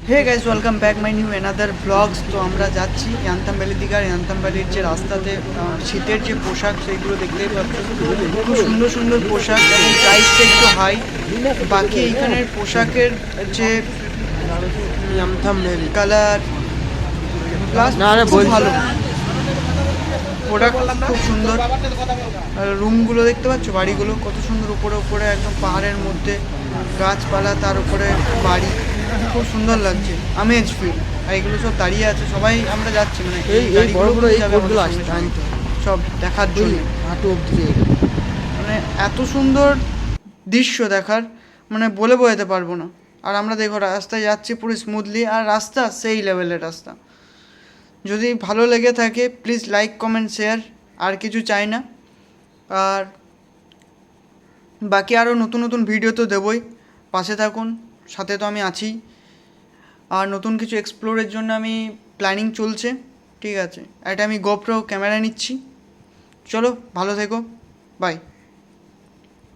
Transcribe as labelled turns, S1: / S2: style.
S1: Hey guys, welcome back my new another blogs. তো আমরা যাচ্ছি ইয়ান্তাম ভ্যালির দিকে। আর ইয়ান্তাম ভ্যালির যে রাস্তাতে শীতের যে পোশাক সেইগুলো দেখতেই পাচ্ছ, খুব সুন্দর সুন্দর পোশাক এবং প্রাইসটা একটু হাই। বাকি এইখানের পোশাকের যে
S2: ইয়ামথাম ভ্যালি
S1: কালার প্লাস খুব ভালো, প্রোডাক্ট খুব সুন্দর। আর রুমগুলো দেখতে পাচ্ছ, বাড়িগুলো কত সুন্দর, উপরে উপরে একদম পাহাড়ের মধ্যে গাছপালা, তার উপরে বাড়ি, খুব সুন্দর লাগছে, আমেজ ফিল। আর এগুলো সব দাঁড়িয়ে আছে, সবাই আমরা যাচ্ছি মানে
S2: এই বড় বড় এই
S1: যাবে
S2: কোটগুলো
S1: আমাদের
S2: আসছে
S1: সঙ্গে সঙ্গে সব দেখার জন্য।
S2: হাঁটু অব্দি
S1: মানে এত সুন্দর দৃশ্য দেখার, মানে বলে বোঝাতে পারবো না। আর আমরা দেখো রাস্তায় যাচ্ছি পুরো স্মুথলি, আর রাস্তা সেই লেভেলের রাস্তা। যদি ভালো লেগে থাকে প্লিজ লাইক কমেন্ট শেয়ার, আর কিছু চাই না। আর বাকি আরও নতুন নতুন ভিডিও তো দেবই, পাশে থাকুন, সাথে তো আমি আছি। আর নতুন কিছু এক্সপ্লোরের জন্য আমি প্ল্যানিং চলছে, ঠিক আছে। একটা আমি গোপ্রো ক্যামেরা নিচ্ছি। চলো, ভালো থেকো, বাই।